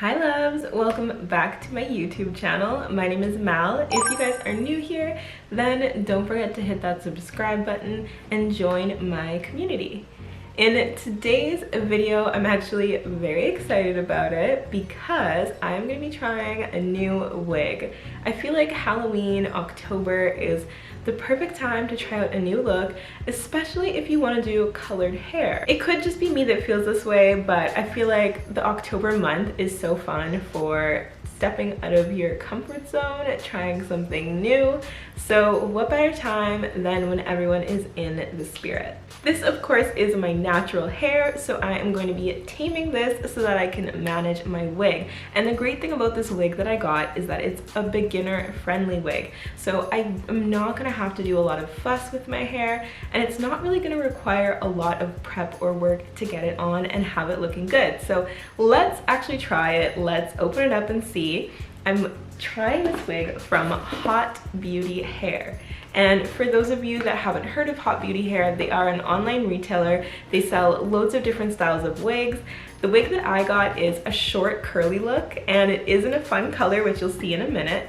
Hi loves, welcome back to my YouTube channel. My name is Mal. If you guys are new here, then don't forget to hit that subscribe button and join my community. In today's video, I'm actually very excited about it because I'm going to be trying a new wig. I feel like Halloween, October is the perfect time to try out a new look, especially if you want to do colored hair. It could just be me that feels this way, but I feel like the October month is so fun for stepping out of your comfort zone, trying something new. So what better time than when everyone is in the spirit? This of course is my natural hair, so I am going to be taming this so that I can manage my wig. And the great thing about this wig that I got is that it's a beginner friendly wig. So I am not gonna have to do a lot of fuss with my hair, and it's not really gonna require a lot of prep or work to get it on and have it looking good. So let's actually try it. Let's open it up and see. I'm trying this wig from Hot Beauty Hair. And for those of you that haven't heard of Hot Beauty Hair, they are an online retailer. They sell loads of different styles of wigs. The wig that I got is a short curly look, and it is in a fun color, which you'll see in a minute.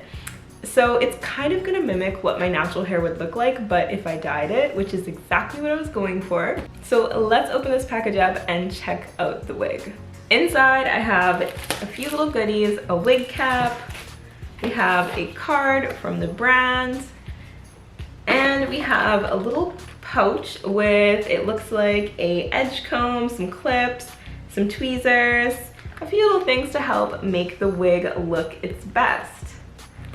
So it's kind of gonna mimic what my natural hair would look like, but if I dyed it, which is exactly what I was going for. So let's open this package up and check out the wig. Inside, I have a few little goodies, a wig cap, we have a card from the brand, and we have a little pouch with, it looks like a edge comb, some clips, some tweezers, a few little things to help make the wig look its best.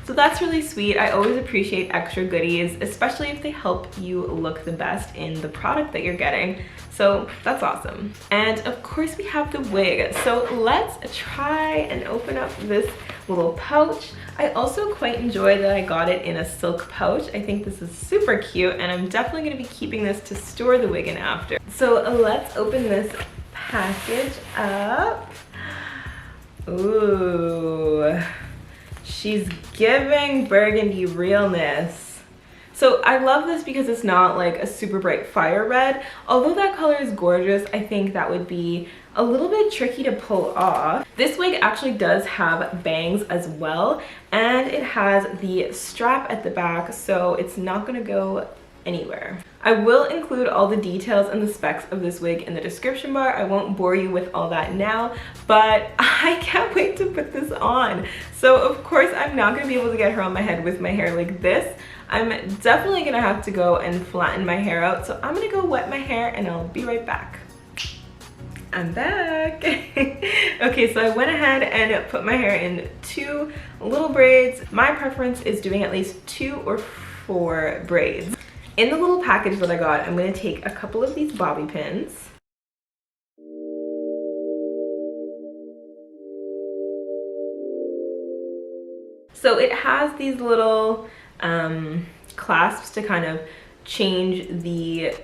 So that's really sweet. I always appreciate extra goodies, especially if they help you look the best in the product that you're getting. So that's awesome. And of course we have the wig. So let's try and open up this little pouch. I also quite enjoy that I got it in a silk pouch. I think this is super cute, and I'm definitely gonna be keeping this to store the wig in after. So let's open this package up. Ooh. She's giving burgundy realness. So I love this because it's not like a super bright fire red. Although that color is gorgeous, I think that would be a little bit tricky to pull off. This wig actually does have bangs as well, and it has the strap at the back, so it's not gonna go anywhere. I will include all the details and the specs of this wig in the description bar. I won't bore you with all that now, but I can't wait to put this on. So of course I'm not gonna be able to get her on my head with my hair like this. I'm definitely gonna have to go and flatten my hair out. So I'm gonna go wet my hair and I'll be right back. I'm back. Okay, so I went ahead and put my hair in 2 little braids. My preference is doing at least 2 or 4 braids. In the little package that I got, I'm going to take a couple of these bobby pins. So it has these little clasps to kind of change the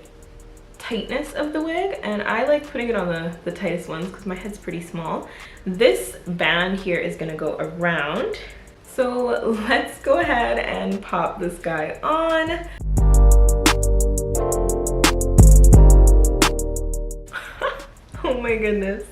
tightness of the wig, and I like putting it on the tightest ones because my head's pretty small. This band here is going to go around. So let's go ahead and pop this guy on. Oh my goodness.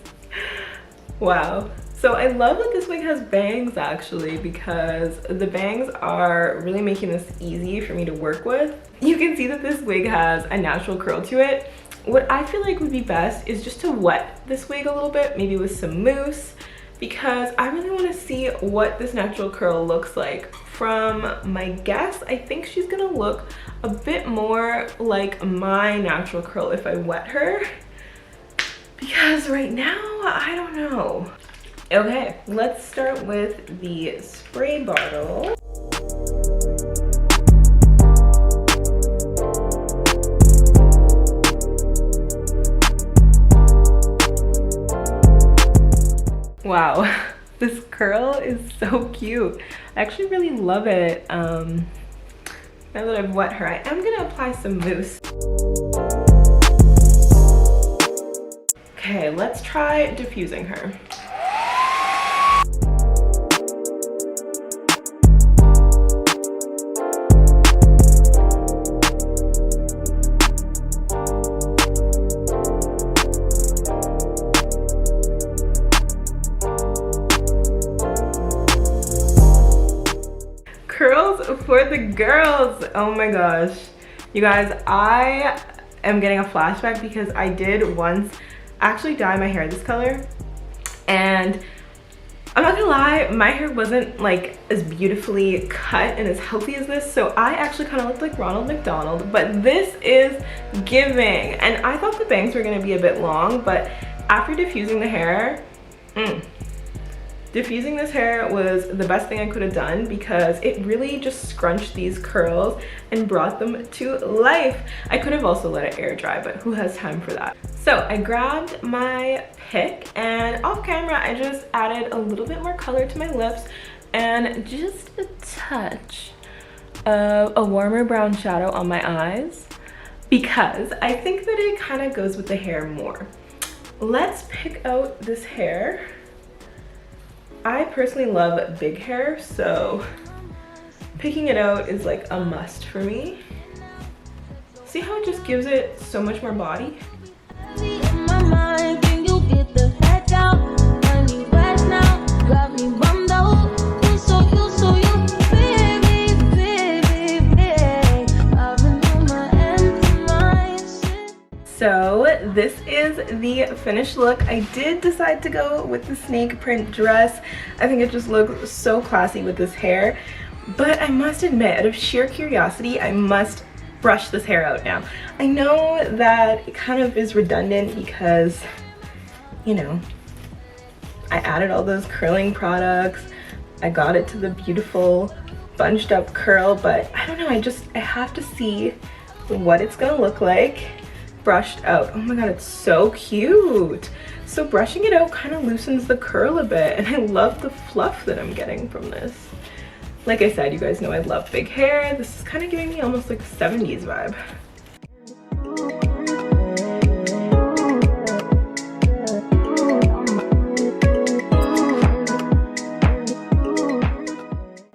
Wow. So I love that this wig has bangs actually, because the bangs are really making this easy for me to work with. You can see that this wig has a natural curl to it. What I feel like would be best is just to wet this wig a little bit, maybe with some mousse, because I really want to see what this natural curl looks like. From my guess, I think she's gonna look a bit more like my natural curl if I wet her. Because right now, I don't know. Okay, let's start with the spray bottle. Wow, this curl is so cute. I actually really love it. Now that I've wet her, I am gonna apply some mousse. Okay, let's try diffusing her. for the girls. Oh my gosh. You guys, I am getting a flashback because I did once actually dye my hair this color, and I'm not gonna lie, my hair wasn't like as beautifully cut and as healthy as this, so I actually kind of looked like Ronald McDonald, but this is giving. And I thought the bangs were gonna be a bit long, but after diffusing the hair, diffusing this hair was the best thing I could have done because it really just scrunched these curls and brought them to life. I could have also let it air dry, but who has time for that? So I grabbed my pick, and off camera I just added a little bit more color to my lips and just a touch of a warmer brown shadow on my eyes because I think that it kind of goes with the hair more. Let's pick out this hair. I personally love big hair, so picking it out is like a must for me. See how it just gives it so much more body? So this is the finished look. I did decide to go with the snake print dress. I think it just looks so classy with this hair. But I must admit, out of sheer curiosity, I must brush this hair out now. I know that it kind of is redundant because, you know, I added all those curling products. I got it to the beautiful bunched up curl, but I don't know, I have to see what it's gonna look like brushed out. Oh my god, it's so cute. So brushing it out kind of loosens the curl a bit, and I love the fluff that I'm getting from this. Like I said, you guys know I love big hair. This is kind of giving me almost like a 70s vibe.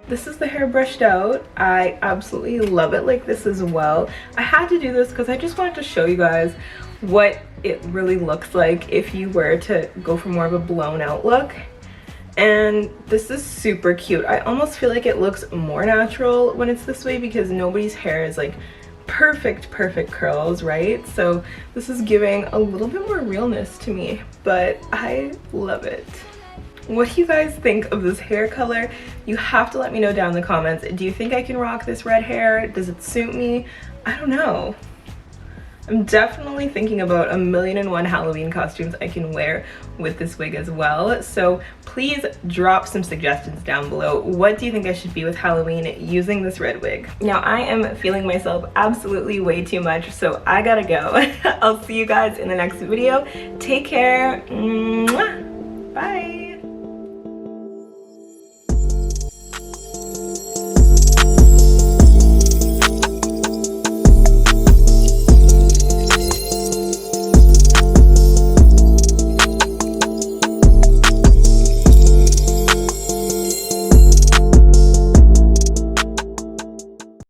This is the hair brushed out. I absolutely love it like this as well. I had to do this because I just wanted to show you guys what it really looks like if you were to go for more of a blown out look. And this is super cute. I almost feel like it looks more natural when it's this way because nobody's hair is like perfect curls, right? So this is giving a little bit more realness to me, but I love it. What do you guys think of this hair color? You have to let me know down in the comments. Do you think I can rock this red hair? Does it suit me? I don't know. I'm definitely thinking about 1,000,001 Halloween costumes I can wear with this wig as well. So please drop some suggestions down below. What do you think I should be with Halloween using this red wig? Now I am feeling myself absolutely way too much, so I gotta go. I'll see you guys in the next video. Take care. Mwah. Bye.